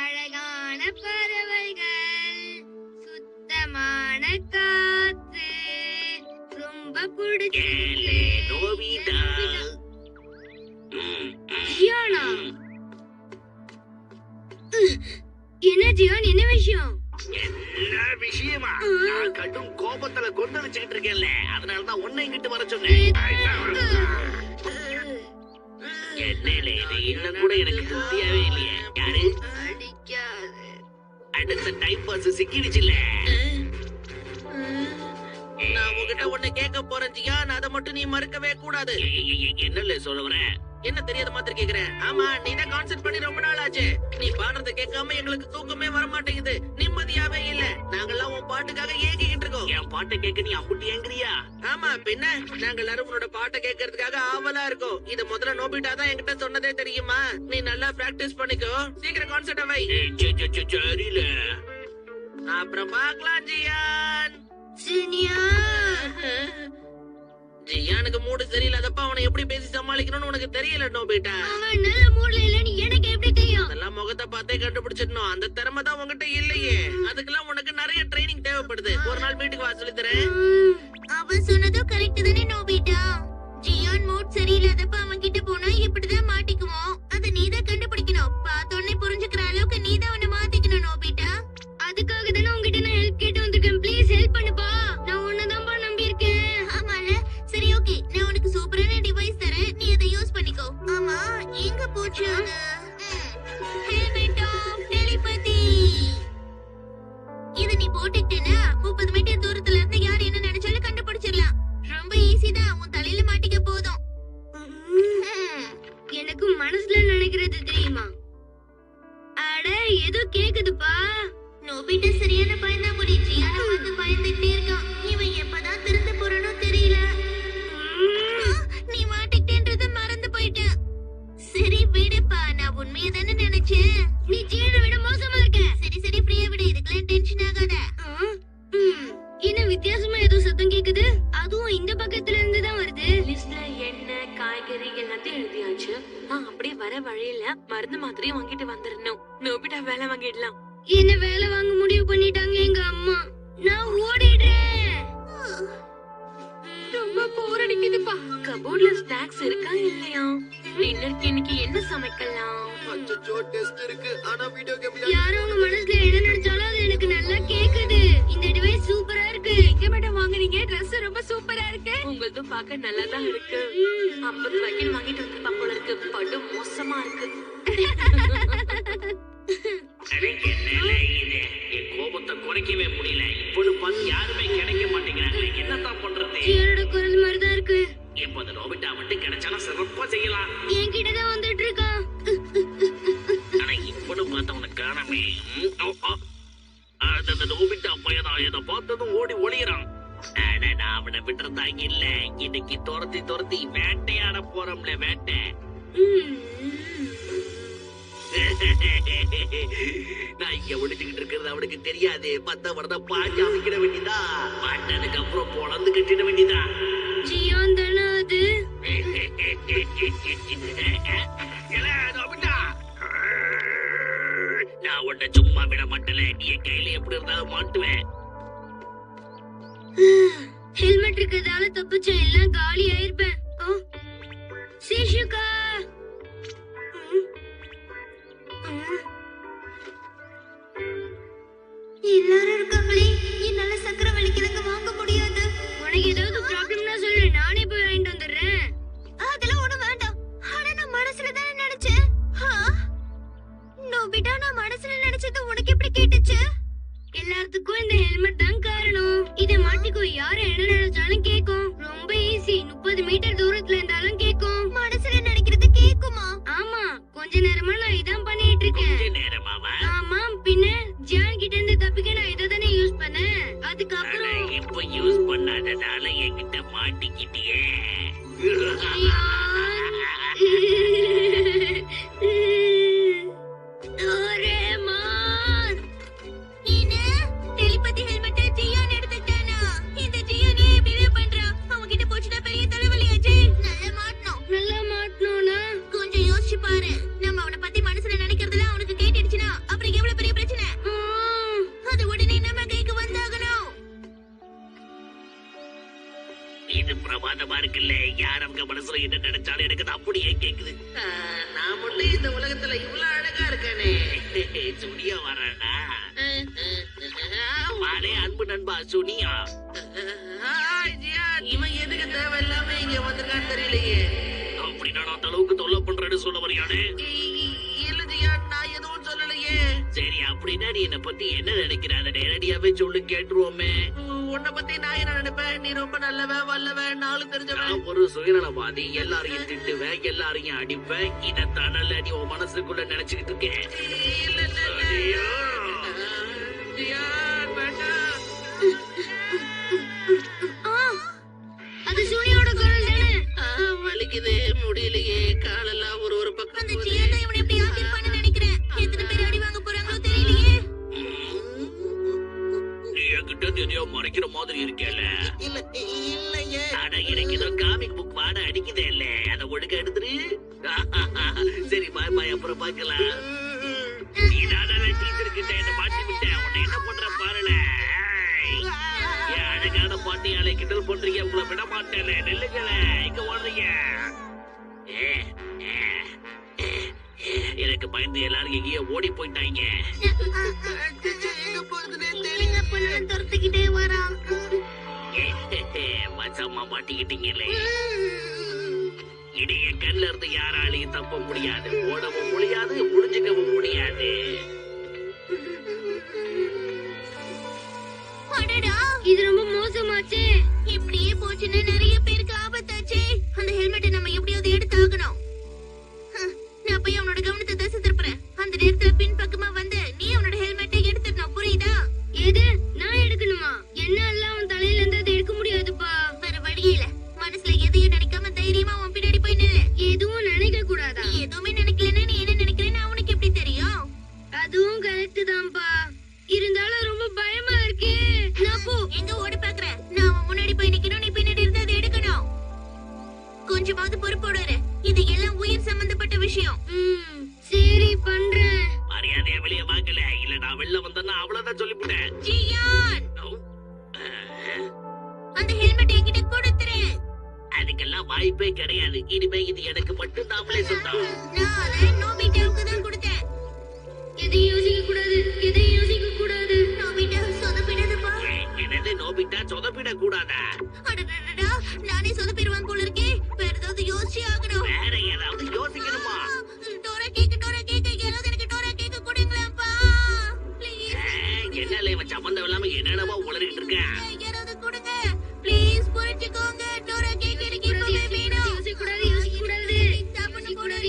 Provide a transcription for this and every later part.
அழகான பறவைகள், சுத்தமான காத்து, ரொம்ப பிடிச்ச நோபிதா. ஜியானா. என்ன ஜியான், என்ன விஷயம்? என்ன விஷயமா? நான் கடும் கோபத்துல கொந்தளிச்சுக்கிட்டு இருக்கேன்ல, அதனாலதான் உன்னை இங்கிட்டு வர சொன்னேன். என்னலே இது இன்னும் கூட எனக்கு திருப்தியாவே இல்லையே. யாரு அடிக்காது. அடுத்த டைம் பாஸ் சிக்கிடுச்சுல. நான் உங்ககிட்ட ஒண்ணு கேட்க போறேன் ஜியான், அதை மட்டும் நீ மறுக்கவே கூடாது. என்னல சொல்ல வர? என்ன தெரியாத மாதிரி கேக்குறேன். ஆமா, நீ தான் கான்சென்ட் பண்ணி ரொம்ப நாள் ஆச்சு. நீ பாடுறத கேட்காம எங்களுக்கு தூக்கமே வர மாட்டேங்குது, நிம்மதியாவே இல்ல. நாங்கெல்லாம் உன் பாட்டுக்காக ஏங்கிக்கிட்டு இருக்கோம். என் பாட்டை கேட்க நீ அப்படி ஏங்குறியா? ஆமா பின்ன, நாங்க எல்லாரும் உன்னோட பாட்டை கேட்கறதுக்காக ஆவலா இருக்கோம். இத முதல்ல நோபிட்டா தான் என்கிட்ட சொன்னதே தெரியுமா. நீ நல்லா பிராக்டிஸ் பண்ணிக்கோ, சீக்கிரம் கான்செர்ட் வை. சரியில்ல, அப்புறம் பாக்கலாம் ஜியான். ஜியானுக்கு மூடு சரியில்லாதப்ப அவனை எப்படி பேசி சமாளிக்கணும்னு உனக்கு தெரியல நோபிட்டா. அவன் நல்ல மூட்ல இல்லன்னு எனக்கு எப்படி தெரியும்? அதெல்லாம் முகத்தை பார்த்தே கண்டுபிடிச்சிடணும். அந்த திறமை தான் உங்ககிட்ட இல்லையே. அதுக்கெல்லாம் உனக்கு நிறைய ட்ரைனிங் தேவைப்படுது. ஒரு நாள் வீட்டுக்கு வா, சொல்லி தரேன். அவன் சொன்னதும் கரெக்ட் தானே நோபிட்டா? ஜியான் மூட் சரியில்லாதப்ப அவன் கிட்ட போனா இப்படிதான் மாட்டிக்குவோம். அத நீதான் கண்டுபிடிக்கணும். பார்த்தோன்னே புரிஞ்சுக்கிற அளவுக்கு நீதான் அவனை மாத்திக்கணும் நோபிட்டா. அதுக்காக தானே உங்ககிட்ட நான் ஹெல்ப் கேட்டு வந்திருக்கேன். ப்ளீஸ் ஹெல்ப் பண்ணுப்பா. நான் உன்னதான்பா நம்பி இருக்கேன். ஆமால, சரி ஓகே, நான் உனக்கு சூப்பரான டிவைஸ் தரேன், நீ அதை யூஸ் பண்ணிக்கோ. ஆமா, எங்க போச்சு அது? Helmet of telepathy. இது நீ போட்டுக்கிட்டேன்னா 30 மீட்டர் தூரத்துல இருந்து யார் என்ன நினைச்சாலும் கண்டுபிடிச்சிடலாம். ரொம்ப ஈஸி தான், உன் தலையில மாட்டிக்க போதும். எனக்கு மனசுல நினைக்கிறது தெரியுமா? அட ஏதோ கேக்குதுப்பா. நோபிட்டா சரியான பயந்தா முடி. ஜியானா வந்து பயந்துட்டே இருக்கான். இவன் எப்பதான் திருந்து போறானோ தெரியல. நீ மாட்டிக்கிட்டேன்றத மறந்து போயிட்டேன். சரி விடுப்பா, நான் உண்மையை தானே நினைச்சேன். நீ ஜியானை விட மோசமா இருக்க. சரி சரி பிரியா விடு, இதுக்கெல்லாம் டென்ஷன் ஆகாத. என்ன வித்தியாசமா ஏதோ சத்தம் கேக்குது? அதுவும் இந்த பக்கத்துல இருந்து தான் வருது. லிஸ்ட்ல எண்ணெய், காய்கறி எல்லாத்தையும் எழுதியாச்சு. அப்படியே வர வழியில மருந்து மாத்திரையும் வாங்கிட்டு வந்துடணும். நோபிட்டா வேலை வாங்கிடலாம். என்ன வேலை வாங்க முடிவு பண்ணிட்டாங்க எங்க அம்மா. நான் ஓடிடுறேன். ரொம்ப போர் அடிக்குதுப்பா. கபோர்ட்ல ஸ்நாக்ஸ் இருக்கா இல்லையா? டின்னருக்கு இன்னைக்கு என்ன சமைக்கலாம்? அச்சச்சோ, டெஸ்ட் இருக்கு. ஆனா வீடியோ கேம்ல யாரும் உங்க மனசுல என்ன நினைச்சாலும் அது எனக்கு நல்லா கேக்குது. இந்த டிவைஸ் சூப்பரா இருக்கு. எங்க மேடம் வாங்குனீங்க? Dress ரொம்ப சூப்பரா இருக்கு. உங்களுக்கு பார்க்க நல்லா தான் இருக்கு. 50 ரூபாய்க்கு வாங்கிட்டு வந்திருப்பா போல இருக்கு. படு மோசமா இருக்கு. என்னல இது? என் கோபத்தை குறைக்கவே முடியல. இப்போது பார்த்து யாருமே கிடைக்க மாட்டேங்கிறாங்களே, என்னதான் பண்றது? என்னோட குரல் மாதிரிதான் இருக்கு. இப்ப அந்த நோபிட்டா மட்டும் கிடைச்சாலும் சிறப்பா செய்யலாம். என்கிட்டதான் வந்துட்டு இருக்கான். ஆனா இப்போது பார்த்து அவனை காணமே. அந்த நோபிட்டா பையதான் இதை பார்த்ததும் ஓடி ஒளியறான். ஆனா நான் அவனை விட்டுறதாங்க இல்ல. இன்னைக்கு துரத்தி துரத்தி வேட்டையாட போறோம்ல, வேட்டை. நான் இங்க ஒழிச்சுக்கிட்டு இருக்கிறது அவனுக்கு தெரியாது. மத்தவரத பாஞ்சு அமைக்கிட வேண்டியதா. மாட்டனுக்கு அப்புறம் பொழந்து கட்டிட வேண்டியதா. ஜியான் தானே அது? நான் உன்னை சும்மா விட மாட்டல. நீ என் கையில எப்படி இருந்தாலும் மாட்டுவேன். ஹெல்மெட் இருக்கிறதால தப்பிச்ச எல்லாம் காலி ஆயிருப்பேன். சிஷுகா, எல்லாரும் இருக்காங்களே. என்னால சக்கரை வலிக்குதுங்க, வாங்க முடியாது. உனக்கு ஏதாவது ப்ராப்ளம்னா சொல்லு, நானே போய் வாங்கிட்டு வந்துடுறேன். அதெல்லாம் ஒண்ணும் வேண்டாம். ஆனா நான் மனசுல தானே நினைச்சேன். நோபிட்டா, நான் மனசுல நினைச்சது உனக்கு எப்படி கேட்டுச்சு? எல்லாத்துக்கும் இந்த ஹெல்மெட் தான் காரணம். இத மாட்டிக்கோ, யாரு என்ன நினைச்சாலும் கேக்கும். ரொம்ப ஈஸி. 30 பிரமாதமா இருக்குல்ல. யார் அவங்க மனசுல என்ன நினைச்சாலும் எனக்கு அது அப்படியே கேக்குது. நான் மட்டும் இந்த உலகத்துல இவ்வளவு அழகா இருக்கானே. சுனியா வரானா? வாடே அன்பு நண்பா சுனியா. ஹாய் ஜியான், இவன் எதுக்கு தேவையில்லாம இங்க வந்திருக்கான்னு தெரியலையே. அப்படின்னா நான் அந்த அளவுக்கு தொல்லை பண்றேன்னு சொல்ல வரையானே? இல்ல ஜியான், நான் எதுவும் சொல்லலையே. சரி, அப்படின்னா நீ என்னை பத்தி என்ன நினைக்கிற? அதை நேரடியாவே சொல்லு, கேட்டுருவோமே. உன்னை பத்தி நான் என்ன நினைப்பேன்? நீ ரொம்ப நல்லவன், வல்லவன், நாலு தெரிஞ்சவன். நான் ஒரு சுயநலவாதி. எல்லாரையும் திட்டுவேன், எல்லாரையும் அடிப்பேன். இதைத்தான் நீ உன் மனசுக்குள்ள நினைச்சுக்கிட்டு இருக்கேன். இல்ல இல்ல இல்ல ஐயோ. ஜியான், வேண்டாம். அது சூனியோட குரல் தானே? வலிக்குது, முடியலையே, காலெல்லாம் ஒரு பக்கம் அந்த ஜியான் தான் இவனை இப்படி ஆக்கிருப்பான்னு நினைக்கிறேன். எத்தனை பேர் அடி வாங்க போறாங்களோ தெரியலையே. நீ என்கிட்ட இருந்து எதையோ மறைக்கிற மாதிரி இருக்கேல்ல. இல்ல இல்லையே. ஆனா எனக்கு ஏதோ காமிக் புக் வாட அடிக்குதே இல்ல. அதை ஒழுங்கா எடுத்துரு. சரி, பாய் பாய், அப்புறம் பார்க்கலாம். நீதான டீச்சர் கிட்ட என்ன மாட்டி விட்ட. உன்னை என்ன பண்ற பாருல. என் அழகான பாட்டியாலை கிண்டல் பண்றீங்க. உங்களை விட மாட்டேன். நெல்லுங்கள எங்க ஓடுறீங்க? எனக்கு பயந்து எல்லாரும் எங்கேயோ ஓடி போயிட்டாங்க. எங்க போறதுன்னே தெரியல. என்ன பண்ணணும் துரத்துக்கிட்டே வரான். மச்சம்மா மாட்டிக்கிட்டீங்களே. இடைய கண்ல இருந்து யாராலையும் தப்ப முடியாது. ஓடவும் முடியாது, புரிஞ்சுக்கவும் முடியாது. அடடா, இது ரொம்ப மோசமாச்சே. இப்படியே போச்சுன்னா நிறைய பேருக்கு ஆபத்தாச்சே. அந்த ஹெல்மெட்டை நம்ம எப்படியாவது எடுத்தாகணும். நான் போய் அவனோட கவனத்தை திசை திருப்புறேன். அந்த நேரத்துல பின் பக்கமா வந்து நீ அவனோட ஹெல்மெட்டை எடுத்துடணும், புரியுதா? எது நான் எடுக்கணுமா? என்னால அவன் தலையில இருந்து அதை எடுக்க முடியாதுப்பா. வேற வழி இல்ல. மனசுல எதையும் நினைக்காம தைரியமா அவன் பின்னாடி போய் நில்லு. எதுவும் நினைக்க கூடாதா? நீ எதுவுமே நினைக்கலன்னா நீ என்ன நினைக்கிறேன்னு அவனுக்கு எப்படி தெரியும்? அதுவும் கரெக்ட் தான்ப்பா. இருந்தாலும் ரொம்ப பயமா இருக்கு. நான் போ, எங்க ஓடி பாக்குறேன்? நான் அவன் முன்னாடி போய் நிக்கணும், நீ பின்னாடி இருந்து அதை எடுக்கணும். கொஞ்சமாவது பொறுப்போட இரு. இது எல்லாம் உயிர் சம்பந்தப்பட்ட விஷயம். சரி, பண்றேன். மரியாதையா வெளியே வாங்கல. இல்ல நான் வெளில வந்தேன்னா அவ்வளவுதான் சொல்லிவிட்டேன். ஜியான், அந்த ஹெல்மெட் என்கிட்ட கொடுத்துரு. அதுக்கெல்லாம் வாய்ப்பே கிடையாது. இனிமே இது எனக்கு மட்டும் தாமலே சொந்தம். நான் அதை நோபிட்டாவுக்கு தான் கொடுத்தேன். எதையும் யோசிக்க கூடாது, எதையும் யோசிக்க கூடாது. நோபிட்டா சொதப்பிடாதப்பா. என்னது நோபிட்டா சொதப்பிட கூடாதா? அடடடடா, நானே சொதப்பிடுவான் போல இருக்கே. வேற ஏதாவது யோசிச்சு ஆகணும். வேற ஏதாவது யோசிக்கணுமா? டோரா கேக்க, யாராவது எனக்கு டோரா கேக்க கொடுங்களேப்பா. ப்ளீஸ். என்னால இவன் சம்பந்தம் இல்லாம என்னென்னவோ உளறிட்டு இருக்கேன். யாராவது கொடுங்க. ப்ளீஸ் புரிஞ்சுக்கோங்க. டோரா கேக்க எனக்கு இப்பவே வேணும். யோசிக்க கூடாது, யோசிக்க கூடாது. சாப்பிட கூடாது,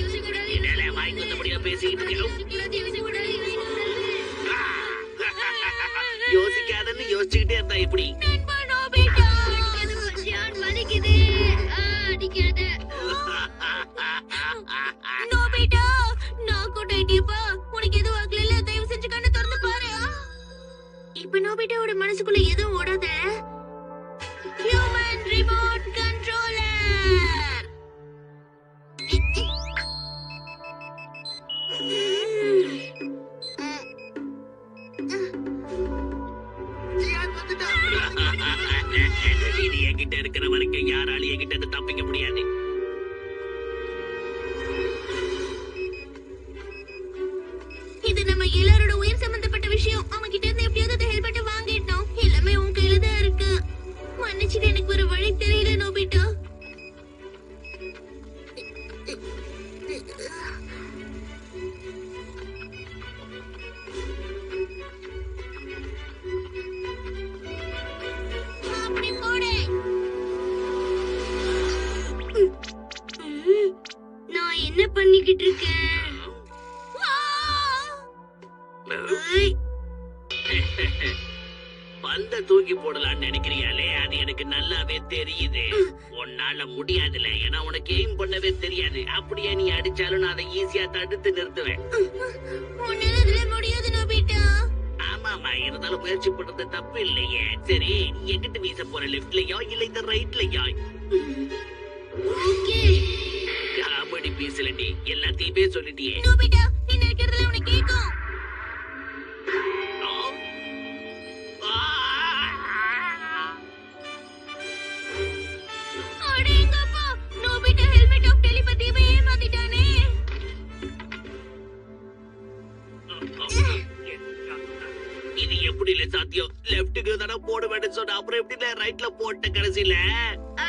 யோசிக்க கூடாது. என்னால வாய்க்கு வந்தபடியா பேசிக்கிட்டு இருக்கேன். யோசிக்காதன்னு யோசிச்சுக்கிட்டே இருந்தா எப்படி? நண்பா நோபிட்டா, அடிக்காத ஜியான், வலிக்குது. அடிக்காத. நோபிட்டா, நான் கொண்டாயிட்டியப்பா. உனக்கு எதுவும் ஆகல? தயவு செஞ்சு கண்ணை திறந்து பாரு. இப்ப நோபிட்டாவோட மனசுக்குள்ள எதுவும் ஓடாத. Human remote controller. ஜியான் வந்துட்டான். இது என்கிட்ட இருக்கிற வரைக்கும் யாராலும் என்கிட்ட இருந்து தப்பிக்க முடியாது. இது நம்ம எல்லாரோட உயிர் சம்பந்தப்பட்ட விஷயம். அவன் கிட்ட இருந்து எப்படியாவது அந்த ஹெல்மெட்டை வாங்கிட்டோம். எல்லாமே உன் கையில தான் இருக்கு. மன்னிச்சிட்டு, எனக்கு ஒரு வழி தெரியல நோபிட்டா. அப்படி போடு. நான் என்ன பண்ணிக்கிட்டு இருக்கேன்? பந்த தூக்கி போடலாம்னு நினைக்கிறியாலே, அது எனக்கு நல்லாவே தெரியுது. உன்னால முடியாதுல. ஏன்னா உனக்கு எய்ம் பண்ணவே தெரியாது. அப்படியே நீ அடிச்சாலும் நான் அதை ஈஸியா தடுத்து நிறுத்துவேன். உன்னால இதுல முடியாது நோபிட்டா. ஆமாமா, இருந்தாலும் முயற்சி பண்றது தப்பு இல்லையே. சரி, நீ எங்கிட்ட வீச போற? லெஃப்ட்லயா இல்ல இந்த ரைட்லயா? ஓகே. காமெடி பீஸ்லடி எல்லாத்தையுமே சொல்லிட்டியே. நோபிட்டா, நீ நினைக்கிறதுல உனக்கு கேக்கும். இது எப்படி இல்ல சாத்தியம்? லெஃப்ட்டுக்கு தானே போடுவேன்னு சொன்ன, அப்புறம் எப்படி ரைட்ல போட்ட கடைசியில?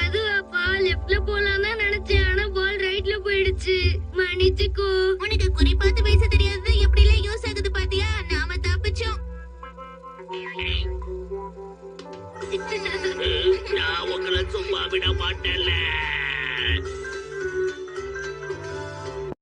அதுவாப்பா லெஃப்ட்ல போலாம் தான் நினைச்சேன், ஆனா பால் ரைட்ல போயிடுச்சு. மன்னிச்சுக்கோ. உனக்கு குறி பார்த்து பேச தெரியாது எப்படி